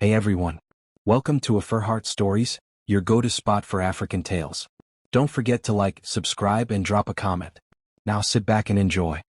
Hey everyone. Welcome to AfriHeart Stories, your go-to spot for African tales. Don't forget to like, subscribe and drop a comment. Now sit back and enjoy.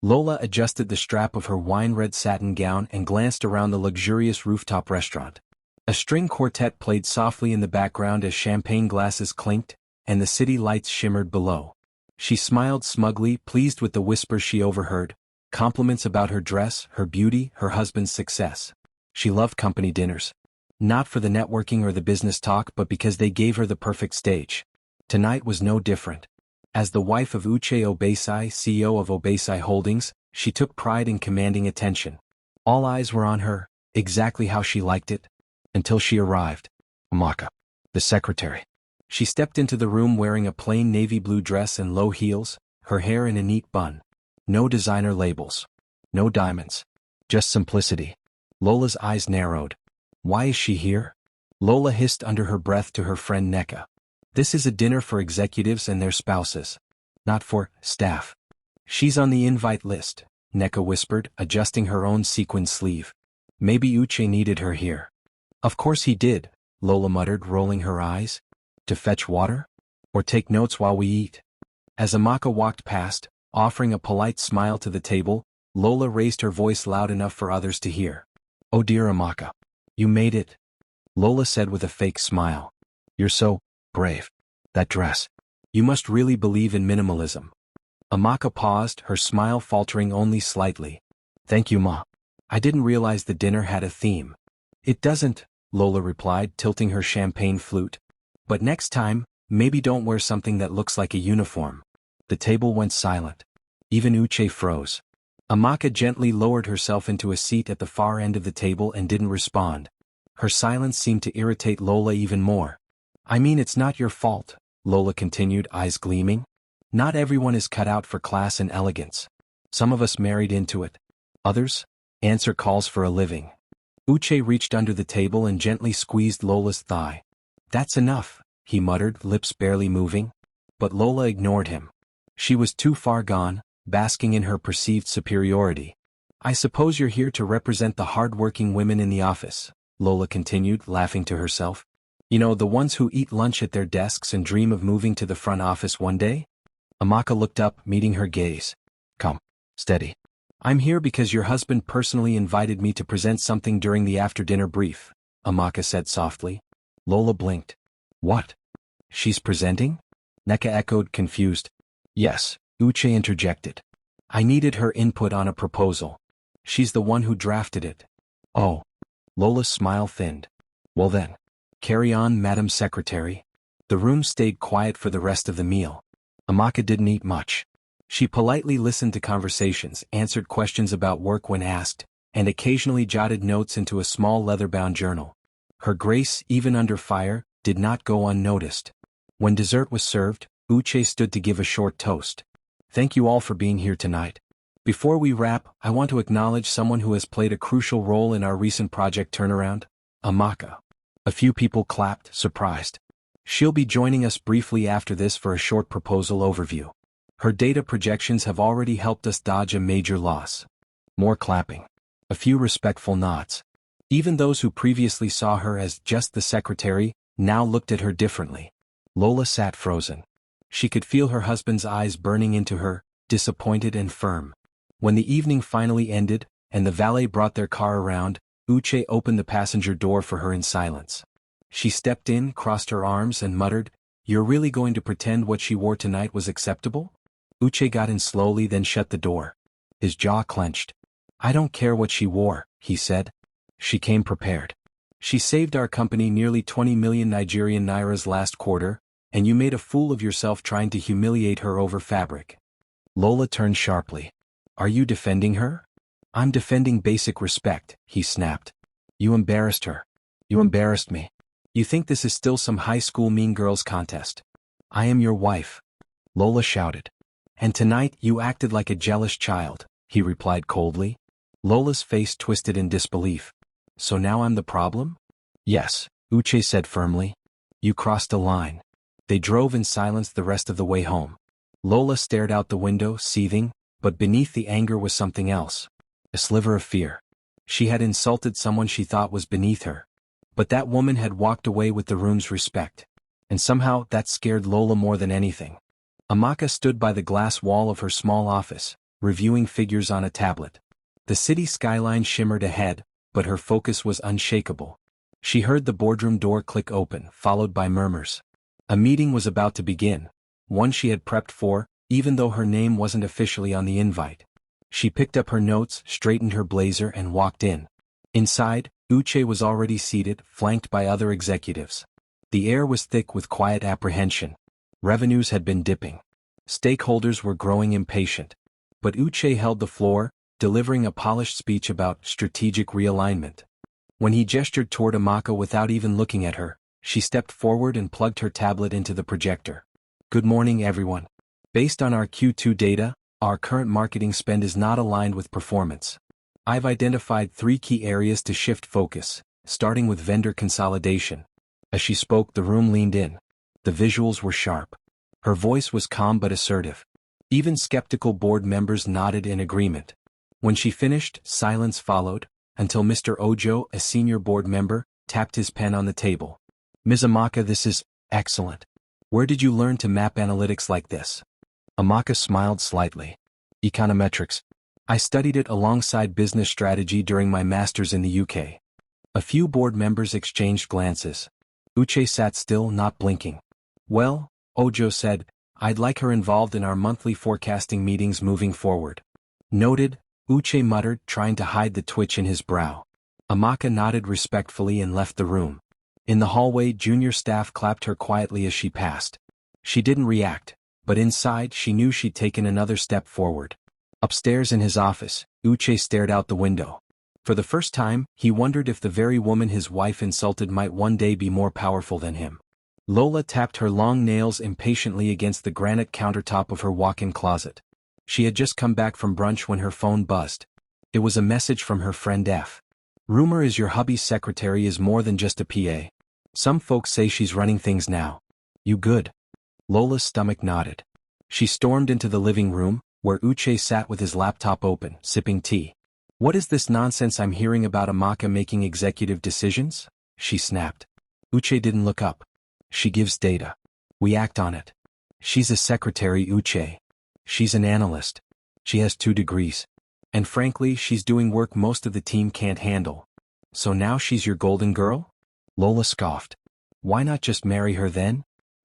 Lola adjusted the strap of her wine-red satin gown and glanced around the luxurious rooftop restaurant. A string quartet played softly in the background as champagne glasses clinked, and the city lights shimmered below. She smiled smugly, pleased with the whispers she overheard, compliments about her dress, her beauty, her husband's success. She loved company dinners. Not for the networking or the business talk but because they gave her the perfect stage. Tonight was no different. As the wife of Uche Obesai, CEO of Obesai Holdings, she took pride in commanding attention. All eyes were on her, exactly how she liked it. Until she arrived. Amaka, the secretary. She stepped into the room wearing a plain navy blue dress and low heels, her hair in a neat bun. No designer labels. No diamonds. Just simplicity. Lola's eyes narrowed. Why is she here? Lola hissed under her breath to her friend Neka. This is a dinner for executives and their spouses. Not for staff. She's on the invite list, Neka whispered, adjusting her own sequin sleeve. Maybe Uche needed her here. Of course he did, Lola muttered, rolling her eyes. To fetch water? Or take notes while we eat? As Amaka walked past, offering a polite smile to the table, Lola raised her voice loud enough for others to hear. Oh dear Amaka. You made it. Lola said with a fake smile. You're so brave. That dress. You must really believe in minimalism. Amaka paused, her smile faltering only slightly. Thank you, Ma. I didn't realize the dinner had a theme. It doesn't, Lola replied, tilting her champagne flute. But next time, maybe don't wear something that looks like a uniform. The table went silent. Even Uche froze. Amaka gently lowered herself into a seat at the far end of the table and didn't respond. Her silence seemed to irritate Lola even more. I mean, it's not your fault, Lola continued, eyes gleaming. Not everyone is cut out for class and elegance. Some of us married into it. Others answer calls for a living. Uche reached under the table and gently squeezed Lola's thigh. That's enough, he muttered, lips barely moving. But Lola ignored him. She was too far gone, basking in her perceived superiority. I suppose you're here to represent the hard-working women in the office, Lola continued, laughing to herself. You know, the ones who eat lunch at their desks and dream of moving to the front office one day? Amaka looked up, meeting her gaze. Come, steady. I'm here because your husband personally invited me to present something during the after-dinner brief, Amaka said softly. Lola blinked. What? She's presenting? Neka echoed, confused. Yes, Uche interjected. I needed her input on a proposal. She's the one who drafted it. Oh. Lola's smile thinned. Well then. Carry on, Madam Secretary. The room stayed quiet for the rest of the meal. Amaka didn't eat much. She politely listened to conversations, answered questions about work when asked, and occasionally jotted notes into a small leather-bound journal. Her grace, even under fire, did not go unnoticed. When dessert was served, Uche stood to give a short toast. Thank you all for being here tonight. Before we wrap, I want to acknowledge someone who has played a crucial role in our recent project turnaround, Amaka. A few people clapped, surprised. She'll be joining us briefly after this for a short proposal overview. Her data projections have already helped us dodge a major loss. More clapping. A few respectful nods. Even those who previously saw her as just the secretary, now looked at her differently. Lola sat frozen. She could feel her husband's eyes burning into her, disappointed and firm. When the evening finally ended, and the valet brought their car around, Uche opened the passenger door for her in silence. She stepped in, crossed her arms and muttered, You're really going to pretend what she wore tonight was acceptable? Uche got in slowly, then shut the door. His jaw clenched. I don't care what she wore, he said. She came prepared. She saved our company nearly 20 million Nigerian nairas last quarter, and you made a fool of yourself trying to humiliate her over fabric. Lola turned sharply. Are you defending her? I'm defending basic respect, he snapped. You embarrassed her. You embarrassed me. You think this is still some high school mean girls contest. I am your wife. Lola shouted. And tonight you acted like a jealous child, he replied coldly. Lola's face twisted in disbelief. So now I'm the problem? Yes, Uche said firmly. You crossed a line. They drove in silence the rest of the way home. Lola stared out the window, seething, but beneath the anger was something else. A sliver of fear. She had insulted someone she thought was beneath her. But that woman had walked away with the room's respect. And somehow that scared Lola more than anything. Amaka stood by the glass wall of her small office, reviewing figures on a tablet. The city skyline shimmered ahead, but her focus was unshakable. She heard the boardroom door click open, followed by murmurs. A meeting was about to begin, one she had prepped for, even though her name wasn't officially on the invite. She picked up her notes, straightened her blazer and walked in. Inside, Uche was already seated, flanked by other executives. The air was thick with quiet apprehension. Revenues had been dipping. Stakeholders were growing impatient. But Uche held the floor, delivering a polished speech about strategic realignment. When he gestured toward Amaka without even looking at her, she stepped forward and plugged her tablet into the projector. Good morning, everyone. Based on our Q2 data, our current marketing spend is not aligned with performance. I've identified 3 key areas to shift focus, starting with vendor consolidation. As she spoke, the room leaned in. The visuals were sharp. Her voice was calm but assertive. Even skeptical board members nodded in agreement. When she finished, silence followed, until Mr. Ojo, a senior board member, tapped his pen on the table. Ms. Amaka, this is excellent. Where did you learn to map analytics like this? Amaka smiled slightly. Econometrics. I studied it alongside business strategy during my master's in the UK. A few board members exchanged glances. Uche sat still, not blinking. Well, Ojo said, I'd like her involved in our monthly forecasting meetings moving forward. Noted, Uche muttered, trying to hide the twitch in his brow. Amaka nodded respectfully and left the room. In the hallway, junior staff clapped her quietly as she passed. She didn't react, but inside she knew she'd taken another step forward. Upstairs in his office, Uche stared out the window. For the first time, he wondered if the very woman his wife insulted might one day be more powerful than him. Lola tapped her long nails impatiently against the granite countertop of her walk-in closet. She had just come back from brunch when her phone buzzed. It was a message from her friend F. Rumor is your hubby's secretary is more than just a PA. Some folks say she's running things now. You good? Lola's stomach nodded. She stormed into the living room, where Uche sat with his laptop open, sipping tea. What is this nonsense I'm hearing about Amaka making executive decisions? She snapped. Uche didn't look up. She gives data. We act on it. She's a secretary, Uche. She's an analyst. She has 2 degrees. And frankly, she's doing work most of the team can't handle. So now she's your golden girl? Lola scoffed. Why not just marry her then?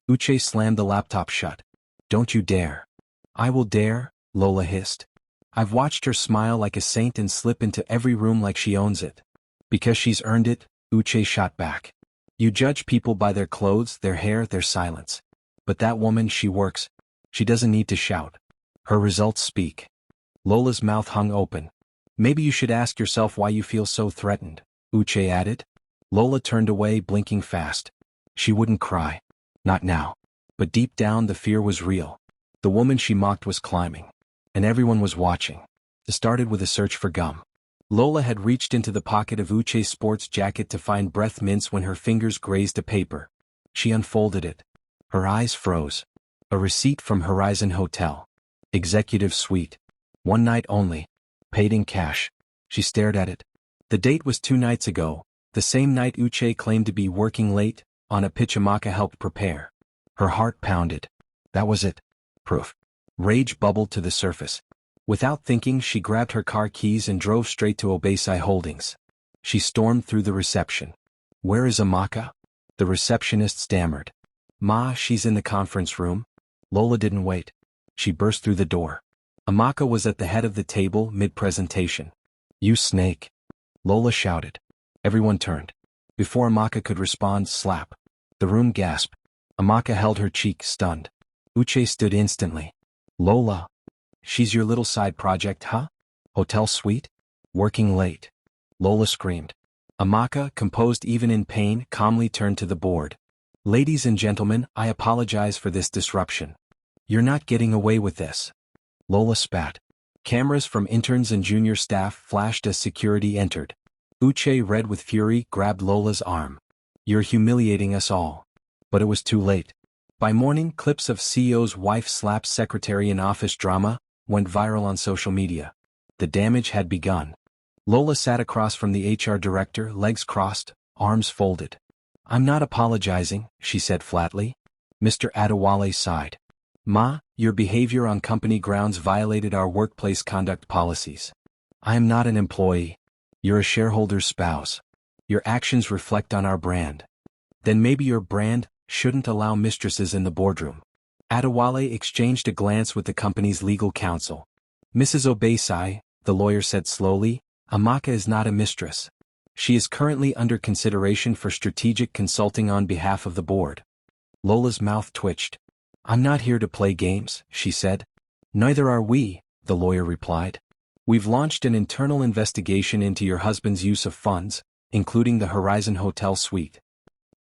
Uche slammed the laptop shut. Don't you dare. I will dare, Lola hissed. I've watched her smile like a saint and slip into every room like she owns it. Because she's earned it, Uche shot back. You judge people by their clothes, their hair, their silence. But that woman, she works. She doesn't need to shout. Her results speak. Lola's mouth hung open. Maybe you should ask yourself why you feel so threatened, Uche added. Lola turned away, blinking fast. She wouldn't cry. Not now. But deep down the fear was real. The woman she mocked was climbing. And everyone was watching. It started with a search for gum. Lola had reached into the pocket of Uche's sports jacket to find breath mints when her fingers grazed a paper. She unfolded it. Her eyes froze. A receipt from Horizon Hotel. Executive suite. 1 night only. Paid in cash. She stared at it. The date was 2 nights ago, the same night Uche claimed to be working late, on a pitch Amaka helped prepare. Her heart pounded. That was it. Proof. Rage bubbled to the surface. Without thinking, she grabbed her car keys and drove straight to Obeisai Holdings. She stormed through the reception. Where is Amaka? The receptionist stammered. Ma, she's in the conference room. Lola didn't wait. She burst through the door. Amaka was at the head of the table, mid-presentation. You snake. Lola shouted. Everyone turned. Before Amaka could respond, slap. The room gasped. Amaka held her cheek, stunned. Uche stood instantly. Lola. She's your little side project, huh? Hotel suite? Working late. Lola screamed. Amaka, composed even in pain, calmly turned to the board. Ladies and gentlemen, I apologize for this disruption. You're not getting away with this. Lola spat. Cameras from interns and junior staff flashed as security entered. Uche, red with fury, grabbed Lola's arm. You're humiliating us all. But it was too late. By morning, clips of CEO's wife slaps secretary in office drama went viral on social media. The damage had begun. Lola sat across from the HR director, legs crossed, arms folded. "I'm not apologizing," she said flatly. Mr. Adewale sighed. "Ma, your behavior on company grounds violated our workplace conduct policies. I am not an employee. You're a shareholder's spouse. Your actions reflect on our brand. Then maybe your brand shouldn't allow mistresses in the boardroom." Adewale exchanged a glance with the company's legal counsel. "Mrs. Obesai," the lawyer said slowly, "Amaka is not a mistress. She is currently under consideration for strategic consulting on behalf of the board." Lola's mouth twitched. "I'm not here to play games," she said. "Neither are we," the lawyer replied. "We've launched an internal investigation into your husband's use of funds, including the Horizon Hotel suite."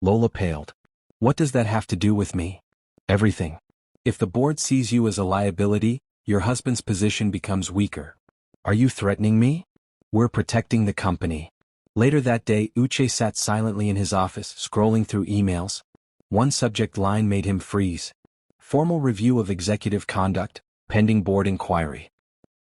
Lola paled. "What does that have to do with me?" "Everything. If the board sees you as a liability, your husband's position becomes weaker." "Are you threatening me?" "We're protecting the company." Later that day, Uche sat silently in his office, scrolling through emails. One subject line made him freeze. "Formal review of executive conduct, pending board inquiry."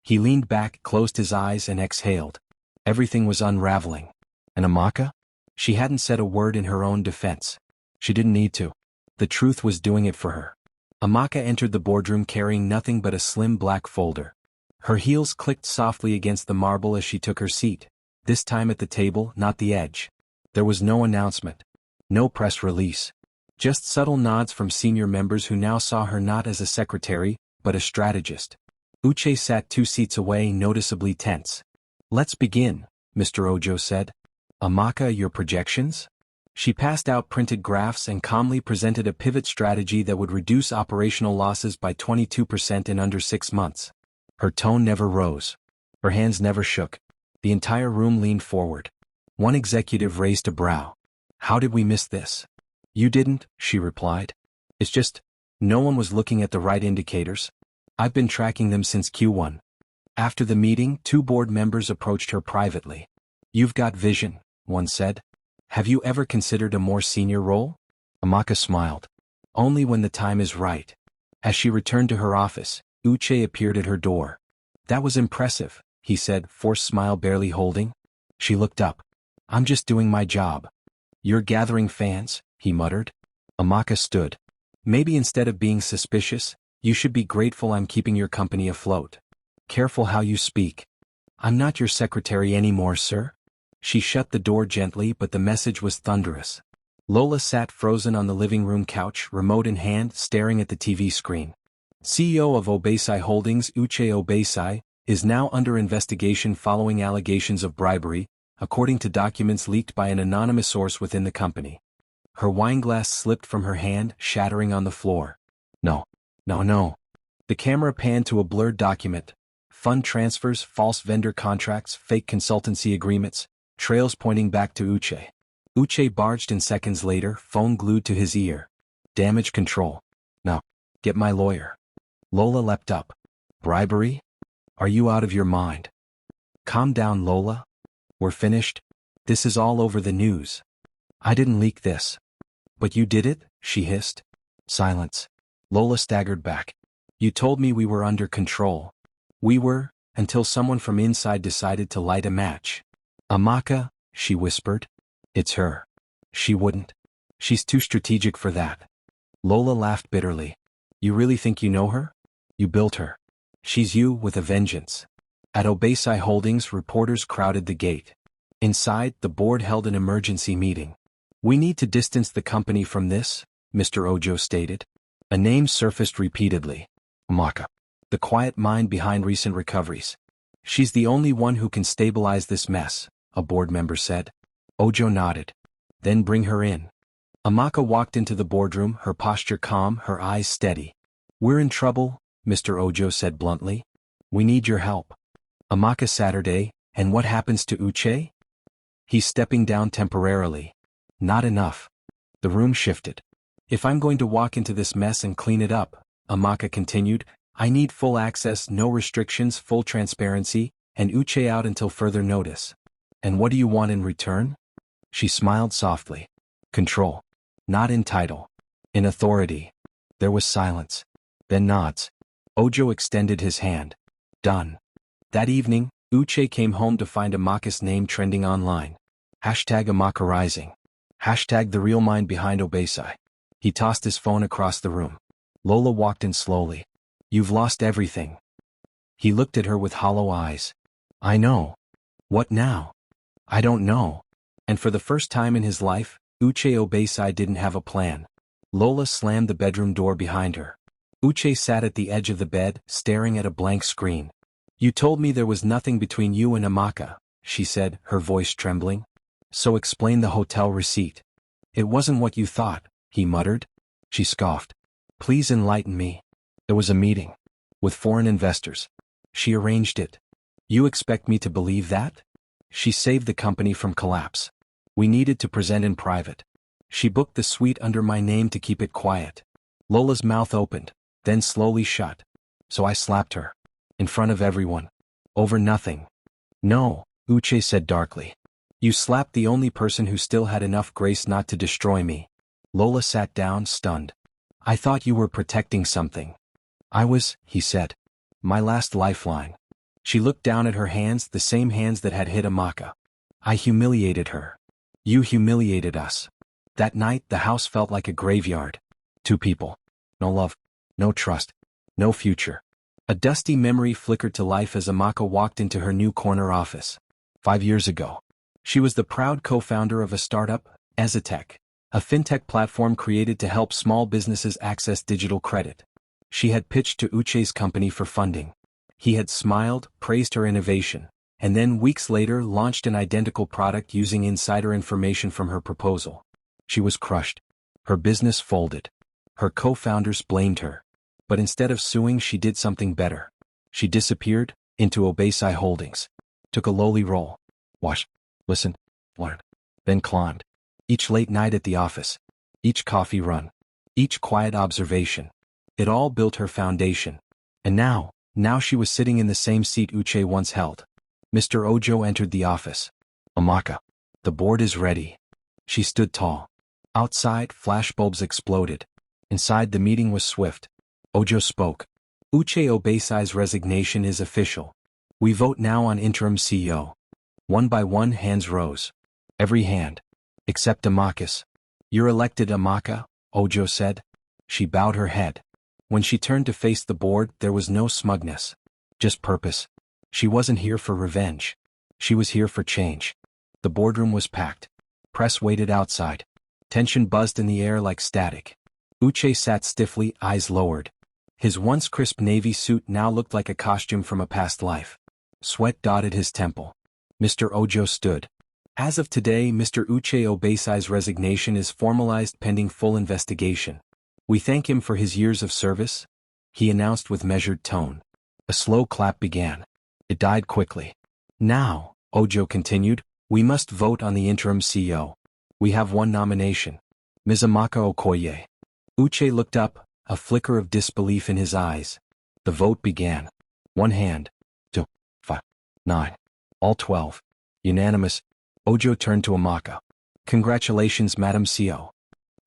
He leaned back, closed his eyes, and exhaled. Everything was unraveling. And Amaka? She hadn't said a word in her own defense. She didn't need to. The truth was doing it for her. Amaka entered the boardroom carrying nothing but a slim black folder. Her heels clicked softly against the marble as she took her seat, this time at the table, not the edge. There was no announcement. No press release. Just subtle nods from senior members who now saw her not as a secretary, but a strategist. Uche sat 2 seats away, noticeably tense. "Let's begin," Mr. Ojo said. "Amaka, your projections?" She passed out printed graphs and calmly presented a pivot strategy that would reduce operational losses by 22% in under 6 months. Her tone never rose. Her hands never shook. The entire room leaned forward. One executive raised a brow. "How did we miss this?" "You didn't," she replied. "It's just, no one was looking at the right indicators. I've been tracking them since Q1. After the meeting, 2 board members approached her privately. "You've got vision," one said. "Have you ever considered a more senior role?" Amaka smiled. "Only when the time is right." As she returned to her office, Uche appeared at her door. "That was impressive," he said, forced smile barely holding. She looked up. "I'm just doing my job." "You're gathering fans," he muttered. Amaka stood. "Maybe instead of being suspicious, you should be grateful I'm keeping your company afloat." "Careful how you speak." "I'm not your secretary anymore, sir." She shut the door gently, but the message was thunderous. Lola sat frozen on the living room couch, remote in hand, staring at the TV screen. CEO of Obesai Holdings, Uche Obesai, is now under investigation following allegations of bribery, according to documents leaked by an anonymous source within the company. Her wineglass slipped from her hand, shattering on the floor. No. The camera panned to a blurred document. Fund transfers, false vendor contracts, fake consultancy agreements, trails pointing back to Uche. Uche barged in seconds later, phone glued to his ear. "Damage control. No. Get my lawyer." Lola leapt up. "Bribery? Are you out of your mind?" "Calm down, Lola. We're finished. This is all over the news." "I didn't leak this." "But you did it," she hissed. Silence. Lola staggered back. "You told me we were under control." "We were, until someone from inside decided to light a match." "Amaka," she whispered. "It's her. She wouldn't. She's too strategic for that." Lola laughed bitterly. "You really think you know her? You built her. She's you with a vengeance." At Obesai Holdings, reporters crowded the gate. Inside, the board held an emergency meeting. "We need to distance the company from this," Mr. Ojo stated. A name surfaced repeatedly. Amaka. The quiet mind behind recent recoveries. "She's the only one who can stabilize this mess," a board member said. Ojo nodded. "Then bring her in." Amaka walked into the boardroom, her posture calm, her eyes steady. "We're in trouble," Mr. Ojo said bluntly. "We need your help." Amaka Saturday, "And what happens to Uche?" "He's stepping down temporarily." "Not enough." The room shifted. "If I'm going to walk into this mess and clean it up," Amaka continued, "I need full access, no restrictions, full transparency, and Uche out until further notice." "And what do you want in return?" She smiled softly. "Control. Not in title. In authority." There was silence. Then nods. Ojo extended his hand. "Done." That evening, Uche came home to find Amaka's name trending online. #AmakaRising. Hashtag the real mind behind Obesai. He tossed his phone across the room. Lola walked in slowly. You've lost everything. He looked at her with hollow eyes. I know. What now? I don't know. And for the first time in his life, Uche Obesai didn't have a plan. Lola slammed the bedroom door behind her. Uche sat at the edge of the bed, staring at a blank screen. You told me there was nothing between you and Amaka, she said, her voice trembling. So explain the hotel receipt. It wasn't what you thought, he muttered. She scoffed. Please enlighten me. There was a meeting. With foreign investors. She arranged it. You expect me to believe that? She saved the company from collapse. We needed to present in private. She booked the suite under my name to keep it quiet. Lola's mouth opened, then slowly shut. So I slapped her. In front of everyone. Over nothing. No, Uche said darkly. You slapped the only person who still had enough grace not to destroy me. Lola sat down, stunned. I thought you were protecting something. I was, he said. My last lifeline. She looked down at her hands, the same hands that had hit Amaka. I humiliated her. You humiliated us. That night, the house felt like a graveyard. 2 people. No love. No trust. No future. A dusty memory flickered to life as Amaka walked into her new corner office. 5 years ago. She was the proud co-founder of a startup, Ezitech, a fintech platform created to help small businesses access digital credit. She had pitched to Uche's company for funding. He had smiled, praised her innovation, and then weeks later launched an identical product using insider information from her proposal. She was crushed. Her business folded. Her co-founders blamed her. But instead of suing, she did something better. She disappeared into Obesai Holdings. Took a lowly role. Watched, listened, learned, then cloned. Each late night at the office. Each coffee run. Each quiet observation. It all built her foundation. And now she was sitting in the same seat Uche once held. Mr. Ojo entered the office. Amaka. The board is ready. She stood tall. Outside, flashbulbs exploded. Inside, the meeting was swift. Ojo spoke. Uche Obesai's resignation is official. We vote now on interim CEO. One by one, hands rose. Every hand. Except Amaka's. You're elected, Amaka, Ojo said. She bowed her head. When she turned to face the board, there was no smugness. Just purpose. She wasn't here for revenge. She was here for change. The boardroom was packed. Press waited outside. Tension buzzed in the air like static. Uche sat stiffly, eyes lowered. His once crisp navy suit now looked like a costume from a past life. Sweat dotted his temple. Mr. Ojo stood. As of today, Mr. Uche Obesai's resignation is formalized pending full investigation. We thank him for his years of service, he announced with measured tone. A slow clap began. It died quickly. Now, Ojo continued, we must vote on the interim CEO. We have one nomination. Ms. Amaka Okoye. Uche looked up, a flicker of disbelief in his eyes. The vote began. 1 hand. 2, 5, 9. All 12. Unanimous. Ojo turned to Amaka. Congratulations, Madam CEO.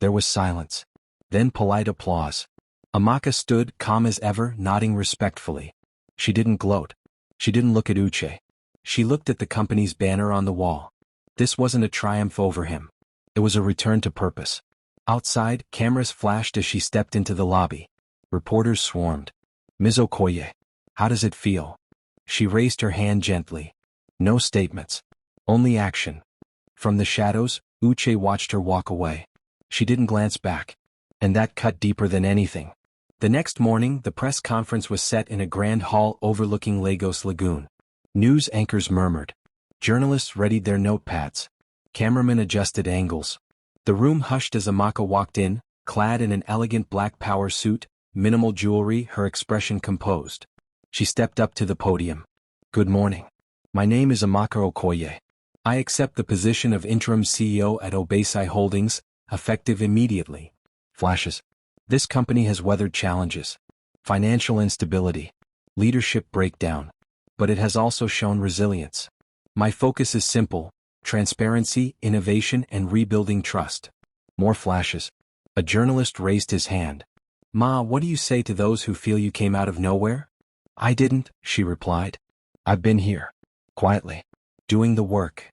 There was silence. Then polite applause. Amaka stood, calm as ever, nodding respectfully. She didn't gloat. She didn't look at Uche. She looked at the company's banner on the wall. This wasn't a triumph over him. It was a return to purpose. Outside, cameras flashed as she stepped into the lobby. Reporters swarmed. Ms. Okoye, how does it feel? She raised her hand gently. No statements. Only action. From the shadows, Uche watched her walk away. She didn't glance back. And that cut deeper than anything. The next morning, the press conference was set in a grand hall overlooking Lagos Lagoon. News anchors murmured. Journalists readied their notepads. Cameramen adjusted angles. The room hushed as Amaka walked in, clad in an elegant black power suit, minimal jewelry, her expression composed. She stepped up to the podium. Good morning. My name is Amaka Okoye. I accept the position of interim CEO at Obesai Holdings, effective immediately. Flashes. This company has weathered challenges. Financial instability. Leadership breakdown. But it has also shown resilience. My focus is simple. Transparency, innovation, and rebuilding trust. More flashes. A journalist raised his hand. Ma, what do you say to those who feel you came out of nowhere? I didn't, she replied. I've been here. Quietly. Doing the work.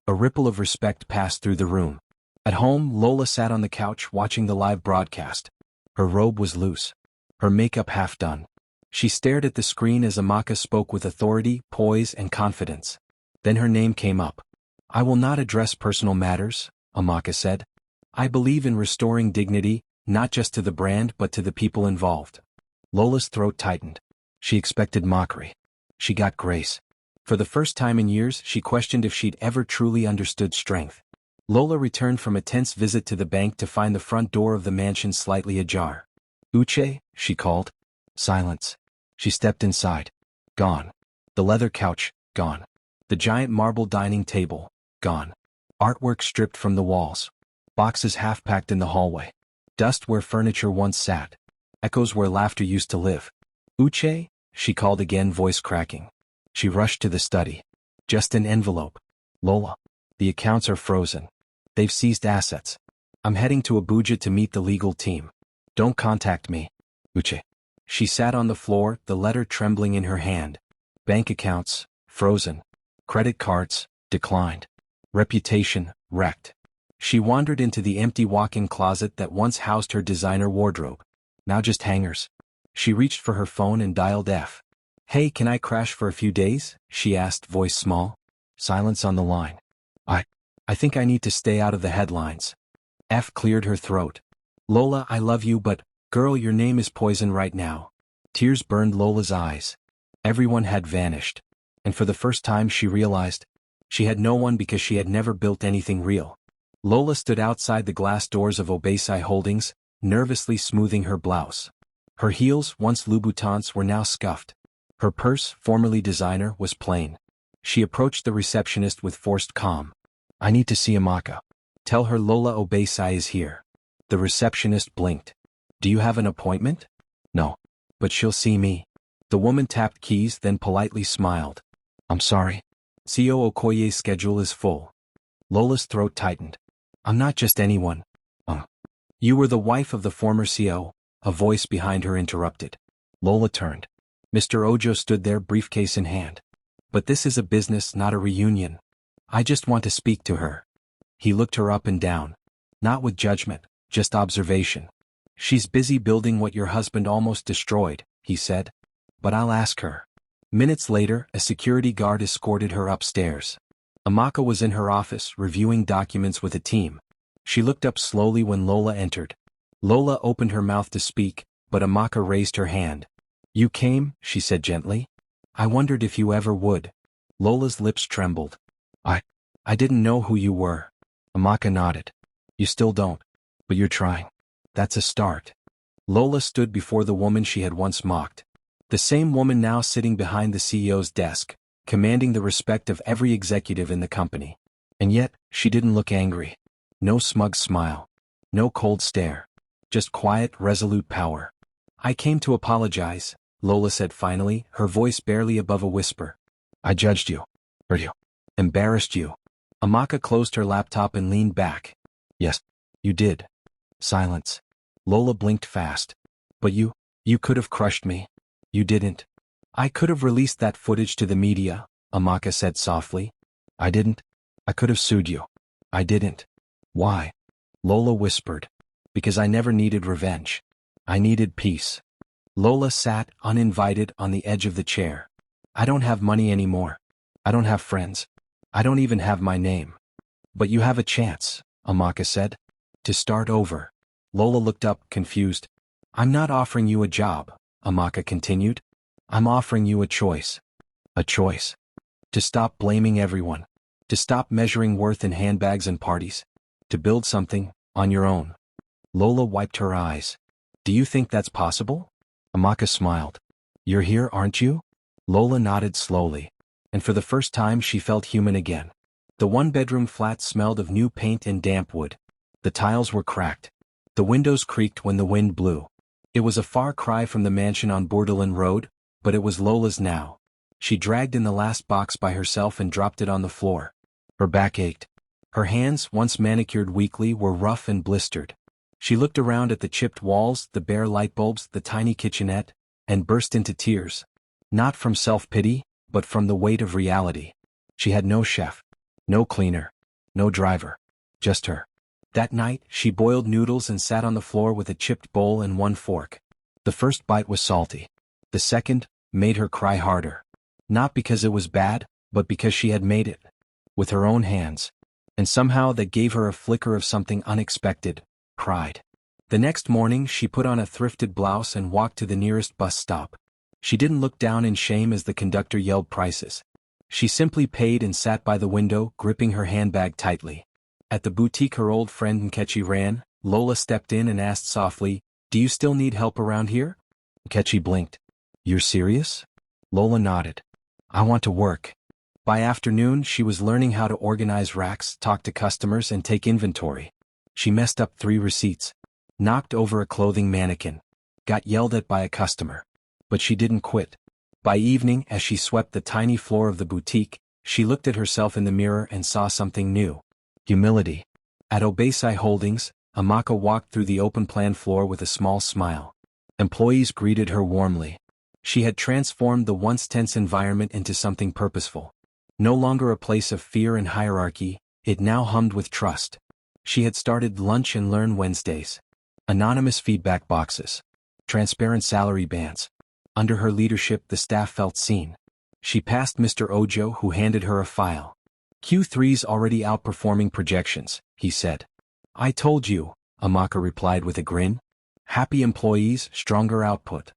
A ripple of respect passed through the room. At home, Lola sat on the couch watching the live broadcast. Her robe was loose. Her makeup half done. She stared at the screen as Amaka spoke with authority, poise, and confidence. Then her name came up. "I will not address personal matters," Amaka said. "I believe in restoring dignity, not just to the brand but to the people involved." Lola's throat tightened. She expected mockery. She got grace. For the first time in years, she questioned if she'd ever truly understood strength. Lola returned from a tense visit to the bank to find the front door of the mansion slightly ajar. "Uche," she called. Silence. She stepped inside. Gone. The leather couch, gone. The giant marble dining table, gone. Artwork stripped from the walls. Boxes half-packed in the hallway. Dust where furniture once sat. Echoes where laughter used to live. "Uche?" she called again, voice cracking. She rushed to the study. "Just an envelope. Lola. The accounts are frozen. They've seized assets. I'm heading to Abuja to meet the legal team. Don't contact me. Uche." She sat on the floor, the letter trembling in her hand. Bank accounts, frozen. Credit cards, declined. Reputation, wrecked. She wandered into the empty walk-in closet that once housed her designer wardrobe. Now just hangers. She reached for her phone and dialed F. "Hey, can I crash for a few days?" she asked, voice small. Silence on the line. I think I need to stay out of the headlines." F cleared her throat. "Lola, I love you, but, girl, your name is poison right now." Tears burned Lola's eyes. Everyone had vanished. And for the first time she realized she had no one because she had never built anything real. Lola stood outside the glass doors of Obeisai Holdings, nervously smoothing her blouse. Her heels, once Louboutins, were now scuffed. Her purse, formerly designer, was plain. She approached the receptionist with forced calm. "I need to see Amaka. Tell her Lola Obeisai is here." The receptionist blinked. "Do you have an appointment?" "No. But she'll see me." The woman tapped keys, then politely smiled. "I'm sorry. CO Okoye's schedule is full." Lola's throat tightened. "I'm not just anyone. You were the wife of the former CO, a voice behind her interrupted. Lola turned. Mr. Ojo stood there, briefcase in hand. "But this is a business, not a reunion. I just want to speak to her." He looked her up and down. Not with judgment, just observation. "She's busy building what your husband almost destroyed," he said. "But I'll ask her." Minutes later, a security guard escorted her upstairs. Amaka was in her office, reviewing documents with a team. She looked up slowly when Lola entered. Lola opened her mouth to speak, but Amaka raised her hand. "You came," she said gently. "I wondered if you ever would." Lola's lips trembled. I didn't know who you were." Amaka nodded. "You still don't. But you're trying. That's a start." Lola stood before the woman she had once mocked. The same woman now sitting behind the CEO's desk, commanding the respect of every executive in the company. And yet, she didn't look angry. No smug smile. No cold stare. Just quiet, resolute power. "I came to apologize," Lola said finally, her voice barely above a whisper. "I judged you. Hurt you. Embarrassed you." Amaka closed her laptop and leaned back. "Yes, you did." Silence. Lola blinked fast. "But you could have crushed me. You didn't." "I could have released that footage to the media," Amaka said softly. "I didn't. I could have sued you." "I didn't." "Why?" Lola whispered. "Because I never needed revenge. I needed peace." Lola sat, uninvited, on the edge of the chair. "I don't have money anymore. I don't have friends. I don't even have my name." "But you have a chance," Amaka said. "To start over." Lola looked up, confused. "I'm not offering you a job," Amaka continued. "I'm offering you a choice." "A choice." "To stop blaming everyone. To stop measuring worth in handbags and parties. To build something, on your own." Lola wiped her eyes. "Do you think that's possible?" Amaka smiled. "You're here, aren't you?" Lola nodded slowly. And for the first time she felt human again. The one-bedroom flat smelled of new paint and damp wood. The tiles were cracked. The windows creaked when the wind blew. It was a far cry from the mansion on Bourdelin Road, but it was Lola's now. She dragged in the last box by herself and dropped it on the floor. Her back ached. Her hands, once manicured weekly, were rough and blistered. She looked around at the chipped walls, the bare light bulbs, the tiny kitchenette, and burst into tears. Not from self-pity, but from the weight of reality. She had no chef, no cleaner, no driver. Just her. That night, she boiled noodles and sat on the floor with a chipped bowl and one fork. The first bite was salty. The second made her cry harder. Not because it was bad, but because she had made it. With her own hands. And somehow that gave her a flicker of something unexpected: pride. The next morning she put on a thrifted blouse and walked to the nearest bus stop. She didn't look down in shame as the conductor yelled prices. She simply paid and sat by the window, gripping her handbag tightly. At the boutique her old friend Nkechi ran, Lola stepped in and asked softly, "Do you still need help around here?" Nkechi blinked. "You're serious?" Lola nodded. "I want to work." By afternoon she was learning how to organize racks, talk to customers and take inventory. She messed up 3 receipts. Knocked over a clothing mannequin. Got yelled at by a customer. But she didn't quit. By evening, as she swept the tiny floor of the boutique, she looked at herself in the mirror and saw something new. Humility. At AfriHeart Holdings, Amaka walked through the open-plan floor with a small smile. Employees greeted her warmly. She had transformed the once tense environment into something purposeful. No longer a place of fear and hierarchy, it now hummed with trust. She had started Lunch and Learn Wednesdays. Anonymous feedback boxes. Transparent salary bands. Under her leadership the staff felt seen. She passed Mr. Ojo, who handed her a file. "Q3's already outperforming projections," he said. "I told you," Amaka replied with a grin. "Happy employees, stronger output."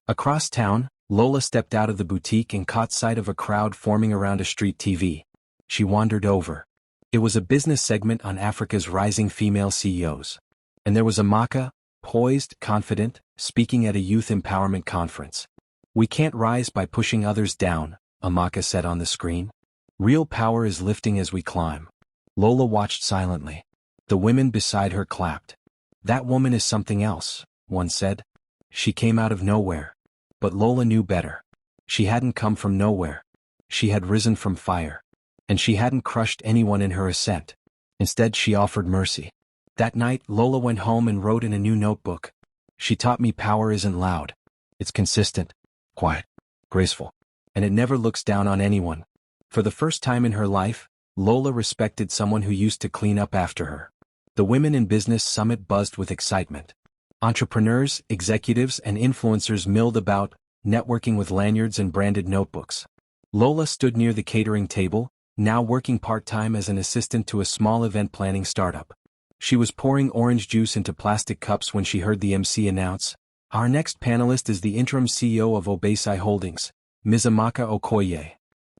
Across town, Lola stepped out of the boutique and caught sight of a crowd forming around a street TV. She wandered over. It was a business segment on Africa's rising female CEOs. And there was Amaka, poised, confident, speaking at a youth empowerment conference. "We can't rise by pushing others down," Amaka said on the screen. "Real power is lifting as we climb." Lola watched silently. The women beside her clapped. "That woman is something else," one said. She came out of nowhere. But Lola knew better. She hadn't come from nowhere. She had risen from fire. And she hadn't crushed anyone in her ascent. Instead she offered mercy. That night Lola went home and wrote in a new notebook. "She taught me power isn't loud. It's consistent, quiet, graceful. And it never looks down on anyone." For the first time in her life, Lola respected someone who used to clean up after her. The Women in Business Summit buzzed with excitement. Entrepreneurs, executives and influencers milled about, networking with lanyards and branded notebooks. Lola stood near the catering table, now working part-time as an assistant to a small event planning startup. She was pouring orange juice into plastic cups when she heard the MC announce, "Our next panelist is the interim CEO of AfriHeart Holdings, Ms. Amaka Okoye."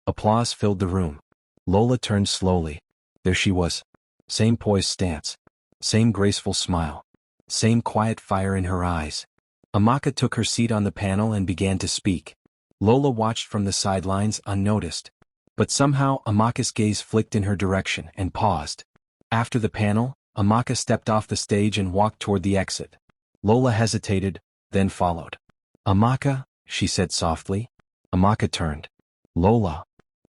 Applause filled the room. Lola turned slowly. There she was. Same poised stance. Same graceful smile. Same quiet fire in her eyes. Amaka took her seat on the panel and began to speak. Lola watched from the sidelines unnoticed. But somehow Amaka's gaze flicked in her direction and paused. After the panel, Amaka stepped off the stage and walked toward the exit. Lola hesitated, then followed. "Amaka," she said softly. Amaka turned. "Lola."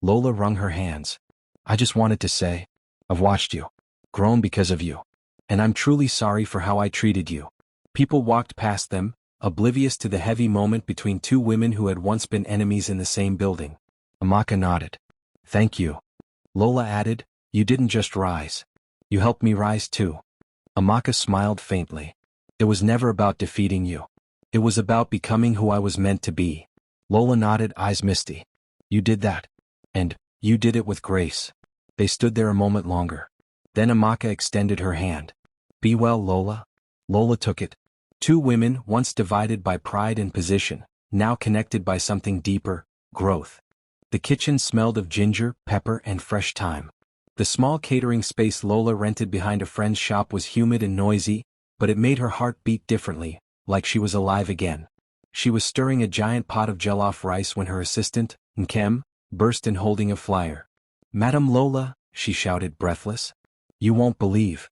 Lola wrung her hands. "I just wanted to say, I've watched you. Grown because of you. And I'm truly sorry for how I treated you." People walked past them, oblivious to the heavy moment between two women who had once been enemies in the same building. Amaka nodded. "Thank you." Lola added, "You didn't just rise. You helped me rise too." Amaka smiled faintly. "It was never about defeating you. It was about becoming who I was meant to be." Lola nodded, eyes misty. "You did that. And you did it with grace." They stood there a moment longer. Then Amaka extended her hand. "Be well, Lola." Lola took it. Two women, once divided by pride and position, now connected by something deeper, growth. The kitchen smelled of ginger, pepper, and fresh thyme. The small catering space Lola rented behind a friend's shop was humid and noisy, but it made her heart beat differently, like she was alive again. She was stirring a giant pot of jollof rice when her assistant, Nkem, burst in holding a flyer. "Madam Lola," she shouted, breathless. "You won't believe."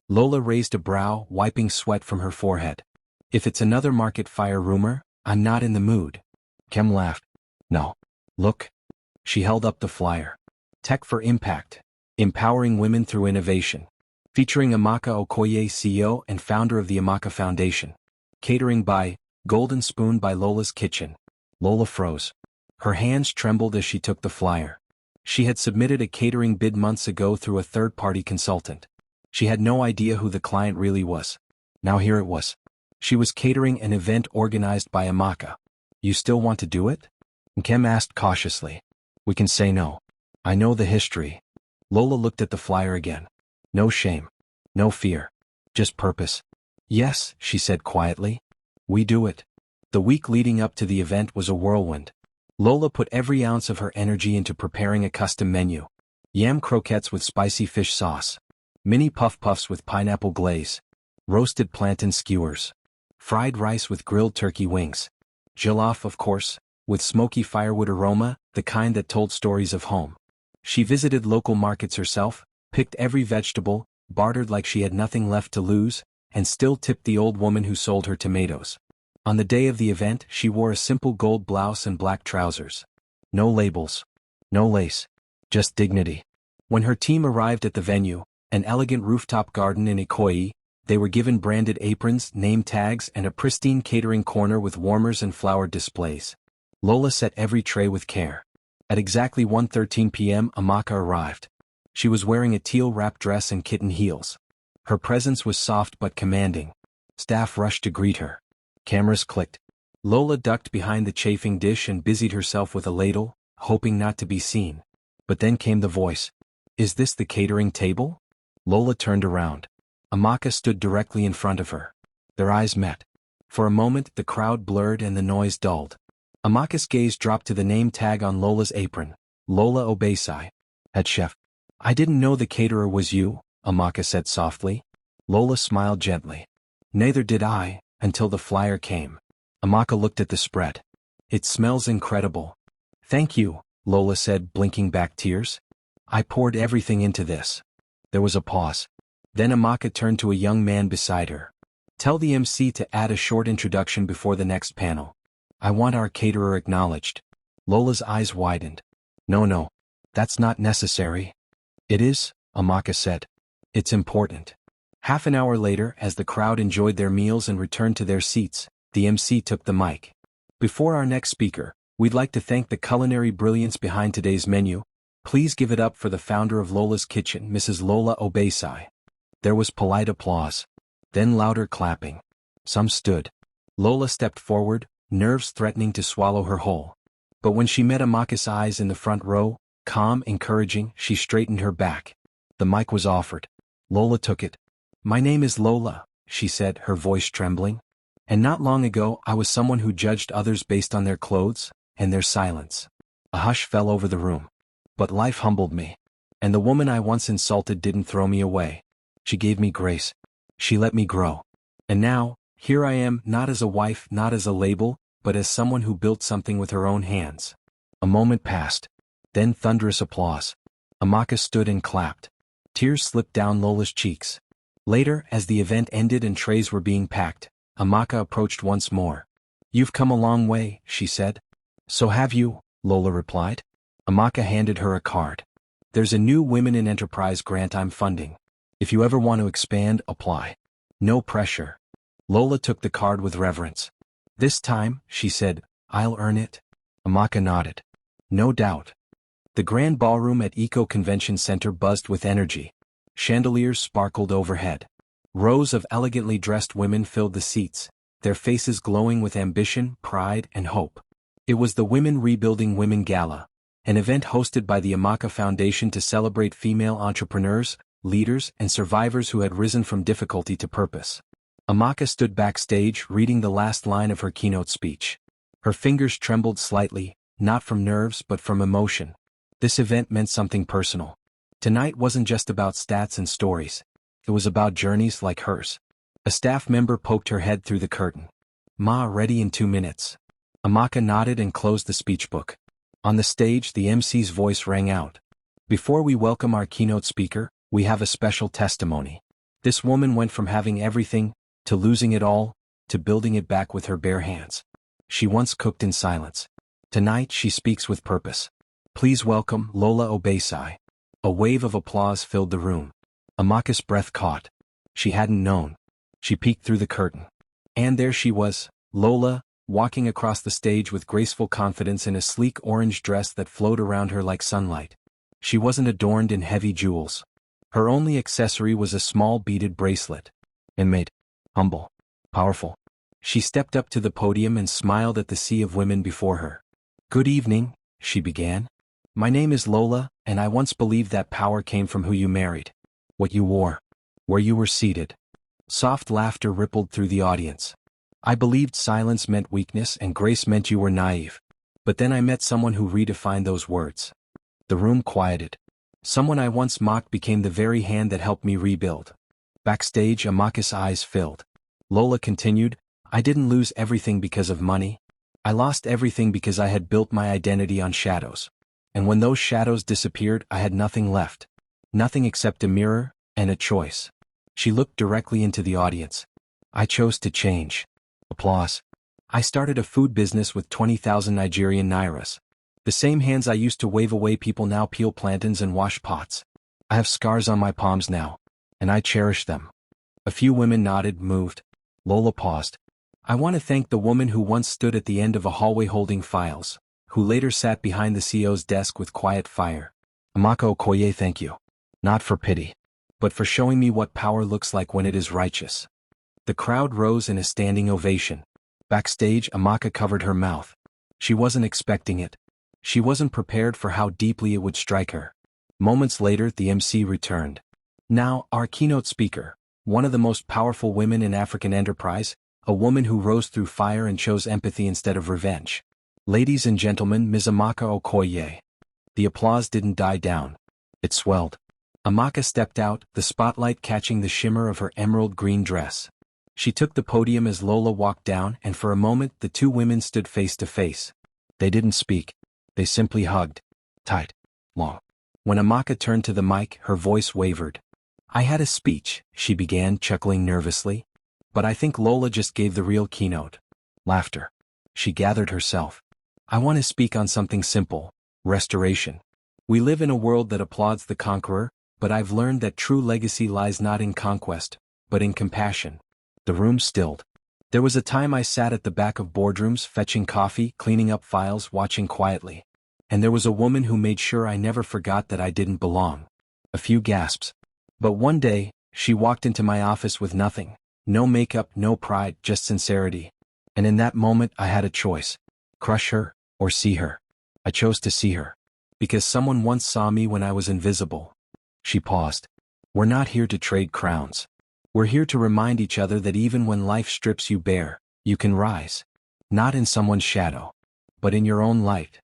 Lola raised a brow, wiping sweat from her forehead. "If it's another market fire rumor, I'm not in the mood." Nkem laughed. "No. Look." She held up the flyer. "Tech for Impact. Empowering Women Through Innovation. Featuring Amaka Okoye, CEO and founder of the Amaka Foundation. Catering by Golden Spoon by Lola's Kitchen." Lola froze. Her hands trembled as she took the flyer. She had submitted a catering bid months ago through a third-party consultant. She had no idea who the client really was. Now here it was. She was catering an event organized by Amaka. You still want to do it? Nkem asked cautiously. We can say no. I know the history. Lola looked at the flyer again. No shame. No fear. Just purpose. Yes, she said quietly. We do it. The week leading up to the event was a whirlwind. Lola put every ounce of her energy into preparing a custom menu. Yam croquettes with spicy fish sauce. Mini puff-puffs with pineapple glaze. Roasted plantain skewers. Fried rice with grilled turkey wings. Jollof, of course, with smoky firewood aroma, the kind that told stories of home. She visited local markets herself, picked every vegetable, bartered like she had nothing left to lose, and still tipped the old woman who sold her tomatoes. On the day of the event, she wore a simple gold blouse and black trousers. No labels. No lace. Just dignity. When her team arrived at the venue, an elegant rooftop garden in Ikoyi, they were given branded aprons, name tags, and a pristine catering corner with warmers and flower displays. Lola set every tray with care. At exactly 1:13 p.m. Amaka arrived. She was wearing a teal-wrapped dress and kitten heels. Her presence was soft but commanding. Staff rushed to greet her. Cameras clicked. Lola ducked behind the chafing dish and busied herself with a ladle, hoping not to be seen. But then came the voice. Is this the catering table? Lola turned around. Amaka stood directly in front of her. Their eyes met. For a moment the crowd blurred and the noise dulled. Amaka's gaze dropped to the name tag on Lola's apron. Lola Obesai. Head chef. I didn't know the caterer was you, Amaka said softly. Lola smiled gently. Neither did I, until the flyer came. Amaka looked at the spread. It smells incredible. Thank you, Lola said, blinking back tears. I poured everything into this. There was a pause. Then Amaka turned to a young man beside her. Tell the MC to add a short introduction before the next panel. I want our caterer acknowledged. Lola's eyes widened. No, that's not necessary. It is, Amaka said. It's important. Half an hour later, as the crowd enjoyed their meals and returned to their seats, the MC took the mic. Before our next speaker, we'd like to thank the culinary brilliance behind today's menu. Please give it up for the founder of Lola's Kitchen, Mrs. Lola Obesai. There was polite applause. Then louder clapping. Some stood. Lola stepped forward, nerves threatening to swallow her whole. But when she met Amaka's eyes in the front row, calm, encouraging, she straightened her back. The mic was offered. Lola took it. My name is Lola, she said, her voice trembling. And not long ago I was someone who judged others based on their clothes and their silence. A hush fell over the room. But life humbled me. And the woman I once insulted didn't throw me away. She gave me grace. She let me grow. And now, here I am, not as a wife, not as a label, but as someone who built something with her own hands. A moment passed. Then thunderous applause. Amaka stood and clapped. Tears slipped down Lola's cheeks. Later, as the event ended and trays were being packed, Amaka approached once more. You've come a long way, she said. So have you, Lola replied. Amaka handed her a card. There's a new Women in Enterprise grant I'm funding. If you ever want to expand, apply. No pressure. Lola took the card with reverence. This time, she said, I'll earn it. Amaka nodded. No doubt. The grand ballroom at Eco Convention Center buzzed with energy. Chandeliers sparkled overhead. Rows of elegantly dressed women filled the seats, their faces glowing with ambition, pride, and hope. It was the Women Rebuilding Women Gala, an event hosted by the Amaka Foundation to celebrate female entrepreneurs, leaders, and survivors who had risen from difficulty to purpose. Amaka stood backstage reading the last line of her keynote speech. Her fingers trembled slightly, not from nerves but from emotion. This event meant something personal. Tonight wasn't just about stats and stories. It was about journeys like hers. A staff member poked her head through the curtain. Ma, ready in 2 minutes. Amaka nodded and closed the speech book. On the stage, the MC's voice rang out. Before we welcome our keynote speaker, we have a special testimony. This woman went from having everything, to losing it all, to building it back with her bare hands. She once cooked in silence. Tonight she speaks with purpose. Please welcome Lola Obesai. A wave of applause filled the room. Amaka's breath caught. She hadn't known. She peeked through the curtain. And there she was, Lola, walking across the stage with graceful confidence in a sleek orange dress that flowed around her like sunlight. She wasn't adorned in heavy jewels. Her only accessory was a small beaded bracelet. And made humble, powerful. She stepped up to the podium and smiled at the sea of women before her. "Good evening," she began. "My name is Lola, and I once believed that power came from who you married, what you wore, where you were seated." Soft laughter rippled through the audience. "I believed silence meant weakness and grace meant you were naive. But then I met someone who redefined those words." The room quieted. Someone I once mocked became the very hand that helped me rebuild. Backstage, Amaka's eyes filled. Lola continued, "I didn't lose everything because of money. I lost everything because I had built my identity on shadows. And when those shadows disappeared, I had nothing left. Nothing except a mirror and a choice." She looked directly into the audience. "I chose to change." Applause. "I started a food business with 20,000 Nigerian nairas. The same hands I used to wave away people now peel plantains and wash pots. I have scars on my palms now, and I cherish them." A few women nodded, moved. Lola paused. "I want to thank the woman who once stood at the end of a hallway holding files, who later sat behind the CEO's desk with quiet fire. Amaka Okoye, thank you. Not for pity, but for showing me what power looks like when it is righteous." The crowd rose in a standing ovation. Backstage, Amaka covered her mouth. She wasn't expecting it. She wasn't prepared for how deeply it would strike her. Moments later, the MC returned. "Now, our keynote speaker, one of the most powerful women in African enterprise, a woman who rose through fire and chose empathy instead of revenge. Ladies and gentlemen, Ms. Amaka Okoye." The applause didn't die down. It swelled. Amaka stepped out, the spotlight catching the shimmer of her emerald green dress. She took the podium as Lola walked down, and for a moment the two women stood face to face. They didn't speak. They simply hugged. Tight. Long. When Amaka turned to the mic, her voice wavered. "I had a speech," she began, chuckling nervously. "But I think Lola just gave the real keynote." Laughter. She gathered herself. "I want to speak on something simple. Restoration. We live in a world that applauds the conqueror, but I've learned that true legacy lies not in conquest, but in compassion." The room stilled. "There was a time I sat at the back of boardrooms fetching coffee, cleaning up files, watching quietly. And there was a woman who made sure I never forgot that I didn't belong." A few gasps. "But one day, she walked into my office with nothing. No makeup, no pride, just sincerity. And in that moment I had a choice. Crush her, or see her. I chose to see her. Because someone once saw me when I was invisible." She paused. "We're not here to trade crowns. We're here to remind each other that even when life strips you bare, you can rise. Not in someone's shadow, but in your own light."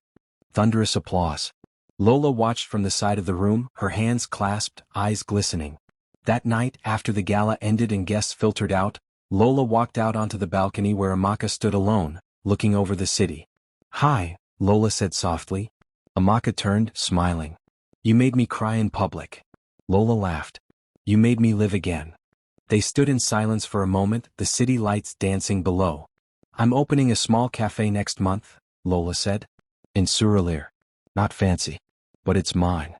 Thunderous applause. Lola watched from the side of the room, her hands clasped, eyes glistening. That night, after the gala ended and guests filtered out, Lola walked out onto the balcony where Amaka stood alone, looking over the city. "Hi," Lola said softly. Amaka turned, smiling. "You made me cry in public." Lola laughed. "You made me live again." They stood in silence for a moment, the city lights dancing below. "I'm opening a small cafe next month," Lola said. "In Surulere. Not fancy. But it's mine."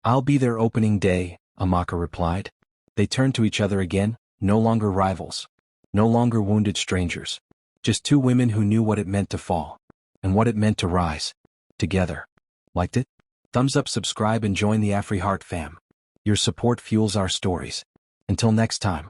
"I'll be there opening day," Amaka replied. They turned to each other again, no longer rivals. No longer wounded strangers. Just two women who knew what it meant to fall. And what it meant to rise. Together. Liked it? Thumbs up, subscribe and join the AfriHeart fam. Your support fuels our stories. Until next time.